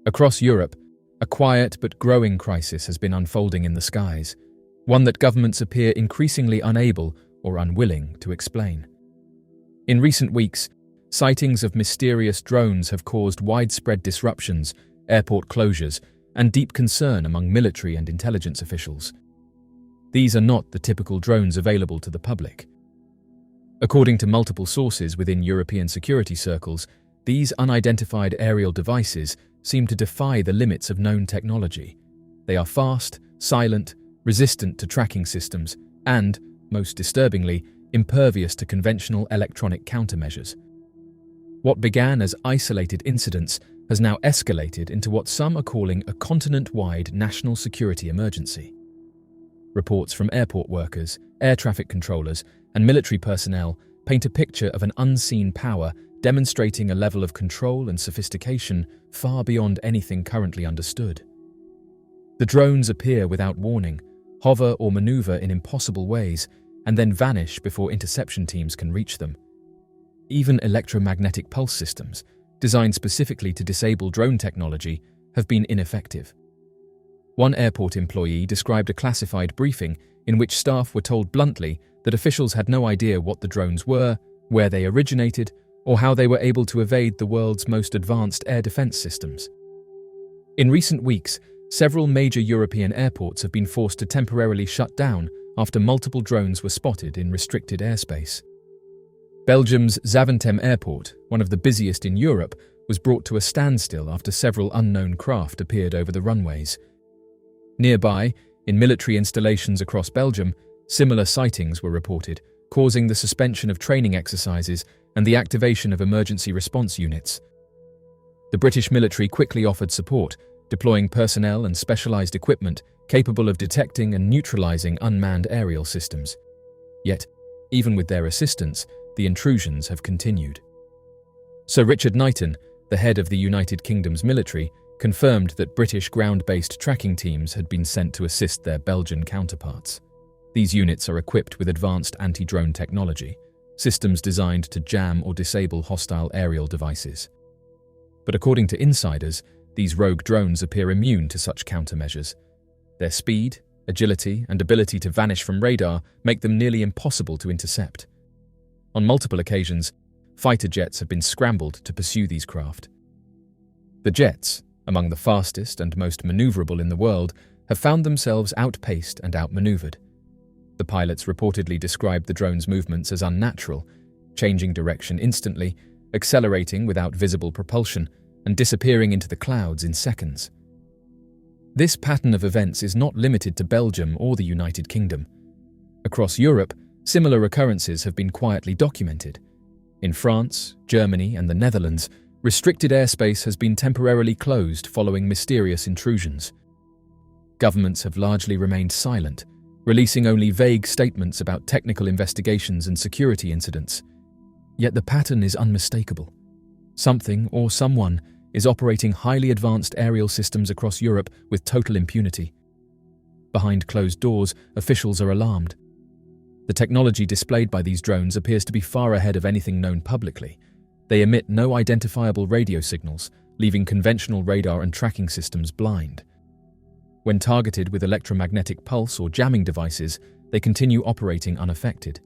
Across Europe, a quiet but growing crisis has been unfolding in the skies, one that governments appear increasingly unable or unwilling to explain. In recent weeks, sightings of mysterious drones have caused widespread disruptions, airport closures, and deep concern among military and intelligence officials. These are not the typical drones available to the public. According to multiple sources within European security circles, these unidentified aerial devices seem to defy the limits of known technology. They are fast, silent, resistant to tracking systems, and, most disturbingly, impervious to conventional electronic countermeasures. What began as isolated incidents has now escalated into what some are calling a continent-wide national security emergency. Reports from airport workers, air traffic controllers, and military personnel paint a picture of an unseen power demonstrating a level of control and sophistication far beyond anything currently understood. The drones appear without warning, hover or maneuver in impossible ways, and then vanish before interception teams can reach them. Even electromagnetic pulse systems, designed specifically to disable drone technology, have been ineffective. One airport employee described a classified briefing in which staff were told bluntly that officials had no idea what the drones were, where they originated, or how they were able to evade the world's most advanced air defense systems. In recent weeks, several major European airports have been forced to temporarily shut down after multiple drones were spotted in restricted airspace. Belgium's Zaventem Airport, one of the busiest in Europe, was brought to a standstill after several unknown craft appeared over the runways. Nearby, in military installations across Belgium, similar sightings were reported, causing the suspension of training exercises and the activation of emergency response units. The British military quickly offered support, deploying personnel and specialized equipment capable of detecting and neutralizing unmanned aerial systems. Yet, even with their assistance, the intrusions have continued. Sir Richard Knighton, the head of the United Kingdom's military, confirmed that British ground-based tracking teams had been sent to assist their Belgian counterparts. These units are equipped with advanced anti-drone technology, systems designed to jam or disable hostile aerial devices. But according to insiders, these rogue drones appear immune to such countermeasures. Their speed, agility, and ability to vanish from radar make them nearly impossible to intercept. On multiple occasions, fighter jets have been scrambled to pursue these craft. The jets, among the fastest and most maneuverable in the world, have found themselves outpaced and outmaneuvered. The pilots reportedly described the drone's movements as unnatural, changing direction instantly, accelerating without visible propulsion, and disappearing into the clouds in seconds. This pattern of events is not limited to Belgium or the United Kingdom. Across Europe, similar occurrences have been quietly documented. In France, Germany, and the Netherlands, restricted airspace has been temporarily closed following mysterious intrusions. Governments have largely remained silent, releasing only vague statements about technical investigations and security incidents. Yet the pattern is unmistakable. Something or someone is operating highly advanced aerial systems across Europe with total impunity. Behind closed doors, officials are alarmed. The technology displayed by these drones appears to be far ahead of anything known publicly. They emit no identifiable radio signals, leaving conventional radar and tracking systems blind. When targeted with electromagnetic pulse or jamming devices, they continue operating unaffected.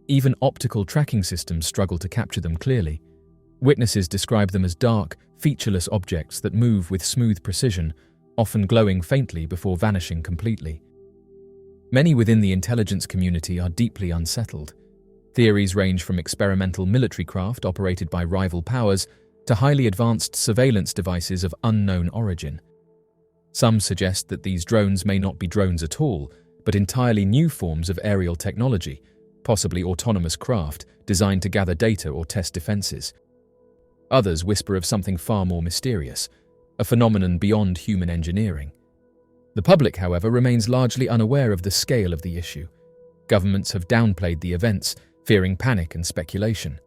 Even optical tracking systems struggle to capture them clearly. Witnesses describe them as dark, featureless objects that move with smooth precision, often glowing faintly before vanishing completely. Many within the intelligence community are deeply unsettled. Theories range from experimental military craft operated by rival powers to highly advanced surveillance devices of unknown origin. Some suggest that these drones may not be drones at all, but entirely new forms of aerial technology, possibly autonomous craft designed to gather data or test defenses. Others whisper of something far more mysterious, a phenomenon beyond human engineering. The public, however, remains largely unaware of the scale of the issue. Governments have downplayed the events, fearing panic and speculation.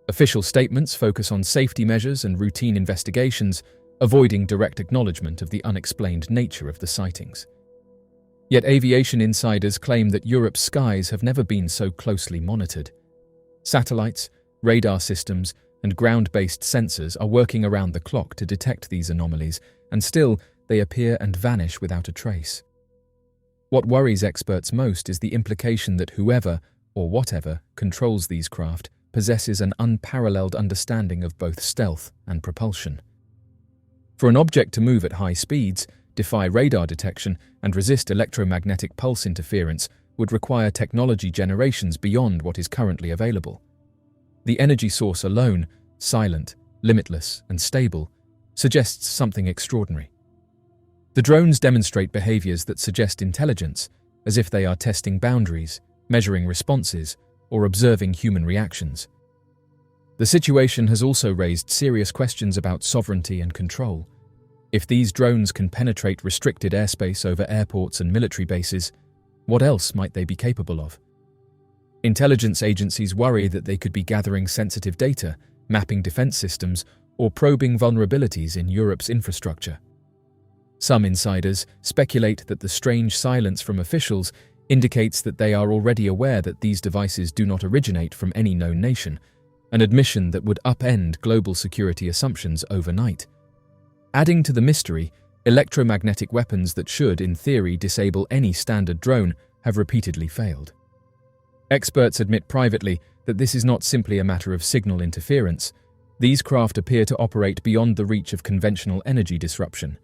Official statements focus on safety measures and routine investigations, avoiding direct acknowledgement of the unexplained nature of the sightings. Yet aviation insiders claim that Europe's skies have never been so closely monitored. Satellites, radar systems, and ground-based sensors are working around the clock to detect these anomalies, and still they appear and vanish without a trace. What worries experts most is the implication that whoever, or whatever, controls these craft possesses an unparalleled understanding of both stealth and propulsion. For an object to move at high speeds, defy radar detection, and resist electromagnetic pulse interference would require technology generations beyond what is currently available. The energy source alone, silent, limitless, and stable, suggests something extraordinary. The drones demonstrate behaviors that suggest intelligence, as if they are testing boundaries, measuring responses, or observing human reactions. The situation has also raised serious questions about sovereignty and control. If these drones can penetrate restricted airspace over airports and military bases, what else might they be capable of? Intelligence agencies worry that they could be gathering sensitive data, mapping defense systems, or probing vulnerabilities in Europe's infrastructure. Some insiders speculate that the strange silence from officials indicates that they are already aware that these devices do not originate from any known nation, an admission that would upend global security assumptions overnight. Adding to the mystery, electromagnetic weapons that should, in theory, disable any standard drone have repeatedly failed. Experts admit privately that this is not simply a matter of signal interference. These craft appear to operate beyond the reach of conventional energy disruption.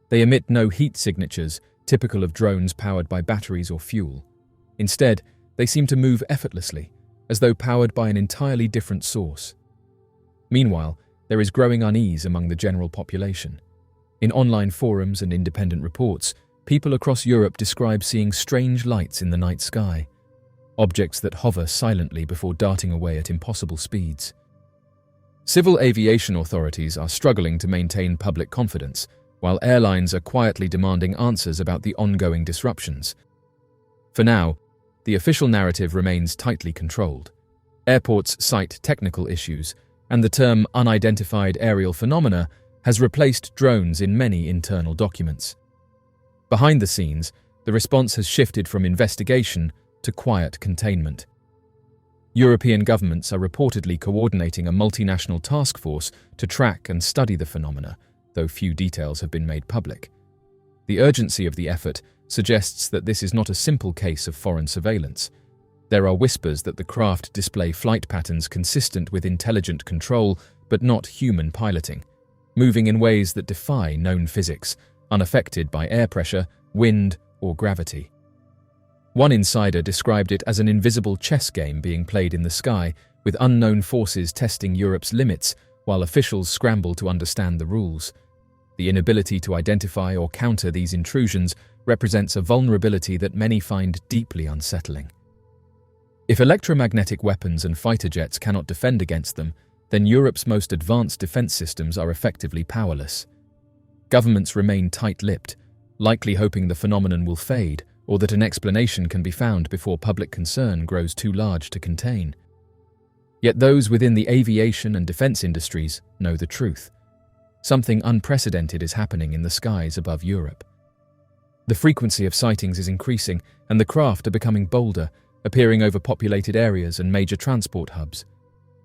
They emit no heat signatures, typical of drones powered by batteries or fuel. Instead, they seem to move effortlessly, as though powered by an entirely different source. Meanwhile, there is growing unease among the general population. In online forums and independent reports, people across Europe describe seeing strange lights in the night sky, objects that hover silently before darting away at impossible speeds. Civil aviation authorities are struggling to maintain public confidence, while airlines are quietly demanding answers about the ongoing disruptions. For now, the official narrative remains tightly controlled. Airports cite technical issues, and the term unidentified aerial phenomena has replaced drones in many internal documents. Behind the scenes, the response has shifted from investigation to quiet containment. European governments are reportedly coordinating a multinational task force to track and study the phenomena, though few details have been made public. The urgency of the effort suggests that this is not a simple case of foreign surveillance. There are whispers that the craft display flight patterns consistent with intelligent control but not human piloting, moving in ways that defy known physics, unaffected by air pressure, wind, or gravity. One insider described it as an invisible chess game being played in the sky, with unknown forces testing Europe's limits while officials scramble to understand the rules. The inability to identify or counter these intrusions represents a vulnerability that many find deeply unsettling. If electromagnetic weapons and fighter jets cannot defend against them, then Europe's most advanced defense systems are effectively powerless. Governments remain tight-lipped, likely hoping the phenomenon will fade or that an explanation can be found before public concern grows too large to contain. Yet those within the aviation and defense industries know the truth. Something unprecedented is happening in the skies above Europe. The frequency of sightings is increasing, and the craft are becoming bolder, appearing over populated areas and major transport hubs.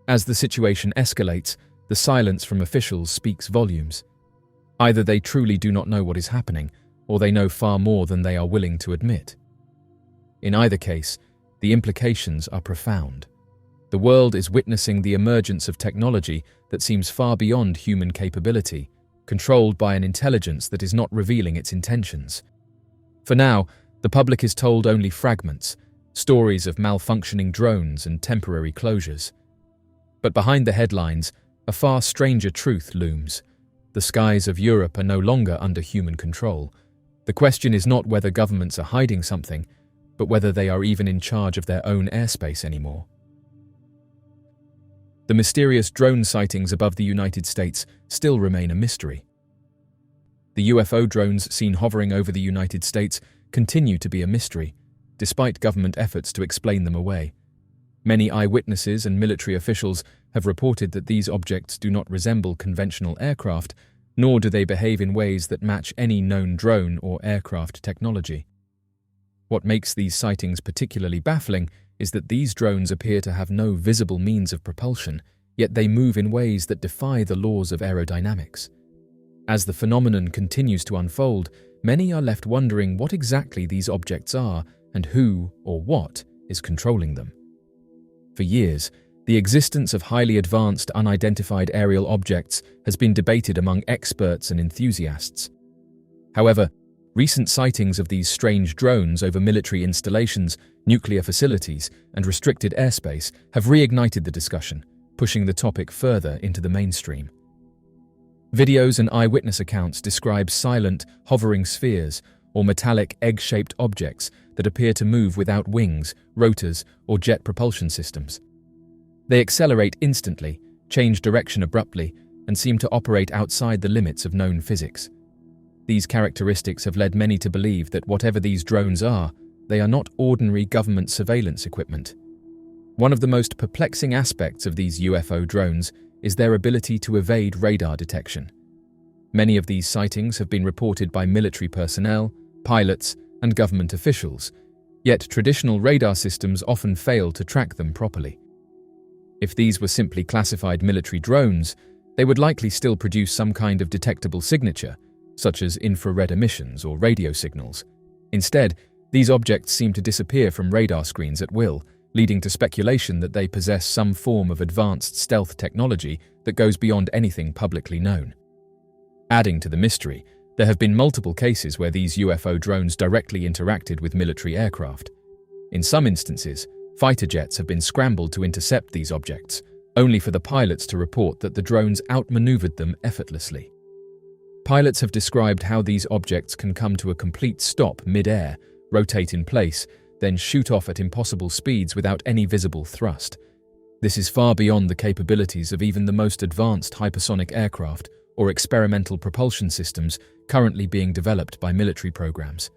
As the situation escalates, the silence from officials speaks volumes. Either they truly do not know what is happening, or they know far more than they are willing to admit. In either case, the implications are profound. The world is witnessing the emergence of technology that seems far beyond human capability, controlled by an intelligence that is not revealing its intentions. For now, the public is told only fragments, stories of malfunctioning drones and temporary closures. But behind the headlines, a far stranger truth looms. The skies of Europe are no longer under human control. The question is not whether governments are hiding something, but whether they are even in charge of their own airspace anymore. The mysterious drone sightings above the United States still remain a mystery. The UFO drones seen hovering over the United States continue to be a mystery, despite government efforts to explain them away. Many eyewitnesses and military officials have reported that these objects do not resemble conventional aircraft, nor do they behave in ways that match any known drone or aircraft technology. What makes these sightings particularly baffling is that these drones appear to have no visible means of propulsion, yet they move in ways that defy the laws of aerodynamics. As the phenomenon continues to unfold, many are left wondering what exactly these objects are and who or what is controlling them. For years, the existence of highly advanced unidentified aerial objects has been debated among experts and enthusiasts. However, recent sightings of these strange drones over military installations, nuclear facilities, and restricted airspace have reignited the discussion, pushing the topic further into the mainstream. Videos and eyewitness accounts describe silent, hovering spheres or metallic egg-shaped objects that appear to move without wings, rotors, or jet propulsion systems. They accelerate instantly, change direction abruptly, and seem to operate outside the limits of known physics. These characteristics have led many to believe that whatever these drones are, they are not ordinary government surveillance equipment. One of the most perplexing aspects of these UFO drones is their ability to evade radar detection. Many of these sightings have been reported by military personnel, pilots, and government officials, yet traditional radar systems often fail to track them properly. If these were simply classified military drones, they would likely still produce some kind of detectable signature, such as infrared emissions or radio signals. Instead, these objects seem to disappear from radar screens at will, leading to speculation that they possess some form of advanced stealth technology that goes beyond anything publicly known. Adding to the mystery, there have been multiple cases where these UFO drones directly interacted with military aircraft. In some instances, fighter jets have been scrambled to intercept these objects, only for the pilots to report that the drones outmaneuvered them effortlessly. Pilots have described how these objects can come to a complete stop mid-air, rotate in place, then shoot off at impossible speeds without any visible thrust. This is far beyond the capabilities of even the most advanced hypersonic aircraft or experimental propulsion systems currently being developed by military programs.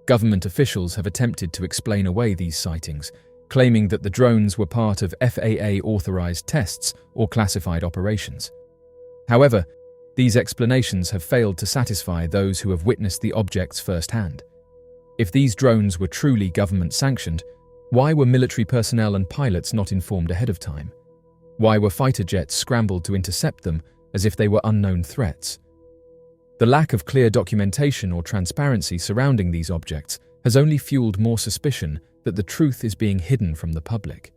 Government officials have attempted to explain away these sightings, claiming that the drones were part of FAA-authorized tests or classified operations. However, these explanations have failed to satisfy those who have witnessed the objects firsthand. If these drones were truly government-sanctioned, why were military personnel and pilots not informed ahead of time? Why were fighter jets scrambled to intercept them as if they were unknown threats? The lack of clear documentation or transparency surrounding these objects has only fueled more suspicion that the truth is being hidden from the public.